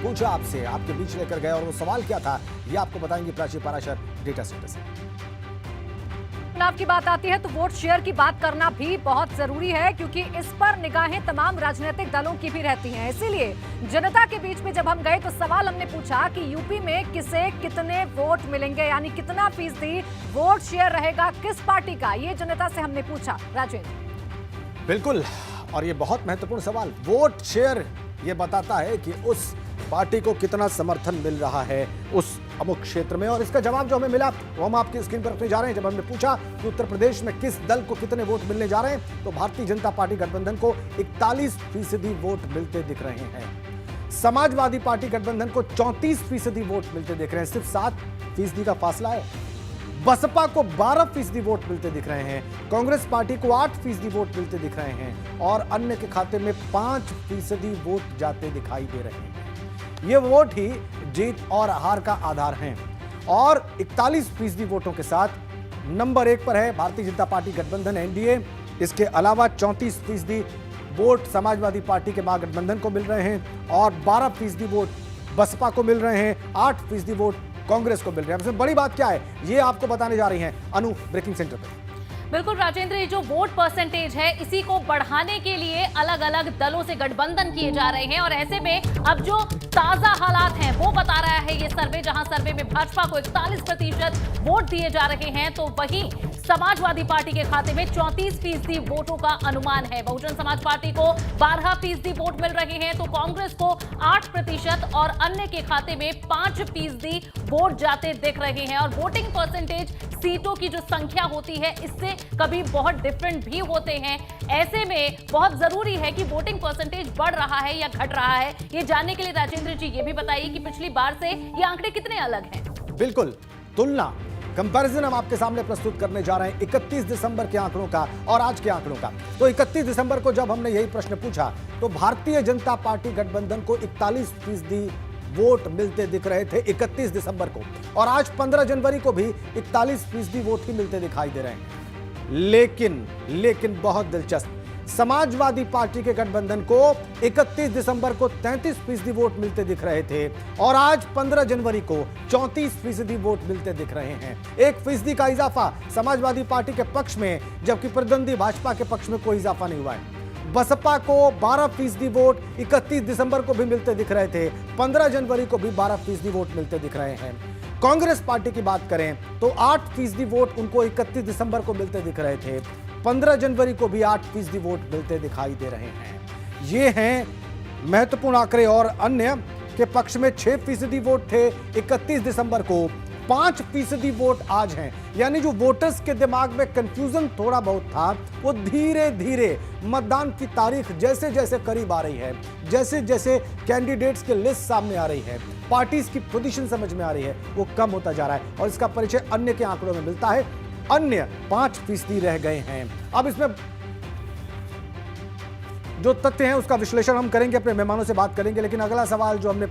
पूछा आपसे, आपके बीच लेकर गए और वो सवाल क्या था ये आपको बताएंगे प्राची पाराशर डेटा सेंटर से। चुनाव की बात आती है तो वोट शेयर की बात करना भी बहुत जरूरी है, क्योंकि इस पर निगाहें तमाम राजनीतिक दलों की भी रहती हैं। इसीलिए जनता के बीच में जब हम गए तो सवाल हमने पूछा कि यूपी में किसे कितने वोट मिलेंगे, यानी कितना फीसदी वोट शेयर रहेगा किस पार्टी का, ये जनता से हमने पूछा। राजेंद्र, बिल्कुल, और ये बहुत महत्वपूर्ण सवाल। वोट शेयर ये बताता है कि उस पार्टी को कितना समर्थन मिल रहा है उस अमुक क्षेत्र में, और इसका जवाब जो हमें मिला वो हम आपकी स्क्रीन पर रखने जा रहे हैं। जब हमने पूछा कि उत्तर प्रदेश में किस दल को कितने वोट मिलने जा रहे हैं, तो भारतीय जनता पार्टी गठबंधन को 41% वोट मिलते दिख रहे हैं। समाजवादी पार्टी गठबंधन को 34% वोट मिलते दिख रहे हैं, सिर्फ 7% का फासला है। बसपा को 12% वोट मिलते दिख रहे हैं, कांग्रेस पार्टी को 8% वोट मिलते दिख रहे हैं, और अन्य के खाते में 5% वोट जाते दिखाई दे रहे हैं। ये वोट ही जीत और हार का आधार हैं, और 41% वोटों के साथ नंबर 1 पर है भारतीय जनता पार्टी गठबंधन एनडीए। इसके अलावा 34% वोट समाजवादी पार्टी के महागठबंधन को मिल रहे हैं, और 12% वोट बसपा को मिल रहे हैं, 8% वोट कांग्रेस को मिल रहे हैं। इसमें बड़ी बात क्या है ये आपको बताने जा रही हैं अनु ब्रेकिंग सेंटर पर। बिल्कुल राजेंद्र, ये जो वोट परसेंटेज है इसी को बढ़ाने के लिए अलग अलग दलों से गठबंधन किए जा रहे हैं, और ऐसे में अब जो ताजा हालात हैं वो बता रहा है ये सर्वे, जहां सर्वे में भाजपा को 41% वोट दिए जा रहे हैं, तो वहीं समाजवादी पार्टी के खाते में 34% वोटों का अनुमान है। बहुजन समाज पार्टी को 12% वोट मिल रहे हैं, तो कांग्रेस को 8% और अन्य के खाते में 5% वोट जाते दिख रहे हैं। और वोटिंग परसेंटेज, सीटों की जो संख्या होती है इससे कभी बहुत डिफरेंट भी होते हैं। ऐसे में बहुत जरूरी है कि वोटिंग परसेंटेज बढ़ रहा है या घट रहा है, ये जानने के लिए राजेंद्र जी ये भी बताइए कि पिछली बार से ये आंकड़े कितने अलग हैं। बिल्कुल, तुलना कंपैरिजन हम आपके सामने प्रस्तुत करने जा रहे हैं 31 दिसंबर के आंकड़ों का और आज के आंकड़ों का। तो 31 दिसंबर को जब हमने यही प्रश्न पूछा तो भारतीय जनता पार्टी गठबंधन को 41% वोट मिलते दिख रहे थे 31 दिसंबर को, और आज 15 जनवरी को भी 41% वोट ही मिलते दिखाई दे रहे हैं। लेकिन बहुत दिलचस्प, समाजवादी पार्टी के गठबंधन को 31 दिसंबर को 33% वोट मिलते दिख रहे थे, और आज 15 जनवरी को 34% वोट मिलते दिख रहे हैं। 1% का इजाफा समाजवादी पार्टी के पक्ष में, जबकि प्रतिद्वंदी भाजपा के पक्ष में कोई इजाफा नहीं हुआ है। बसपा को 12% वोट 31 दिसंबर को भी मिलते दिख रहे थे, 15 जनवरी को भी 12% वोट मिलते दिख रहे हैं। कांग्रेस पार्टी की बात करें तो 8% वोट उनको 31 दिसंबर को मिलते दिख रहे थे, 15 जनवरी को भी 8% वोट मिलते दिखाई दे रहे हैं। ये हैं महत्वपूर्ण आंकड़े, और अन्य के पक्ष में 6% वोट थे 31 दिसंबर को, 5% वोट आज हैं। यानी जो वोटर्स के दिमाग में कंफ्यूजन थोड़ा बहुत था वो धीरे धीरे मतदान की तारीख जैसे जैसे करीब आ रही है, जैसे जैसे कैंडिडेट्स की लिस्ट सामने आ रही है, पार्टीज की पोजीशन समझ में आ रही है, वो कम होता जा रहा है, और इसका परिचय अन्य के आंकड़ों में मिलता है। अन्य 5% रह गए हैं। अब इसमें जो तथ्य हैं उसका विश्लेषण हम करेंगे, अपने मेहमानों से बात करेंगे, लेकिन अगला सवाल जो हमने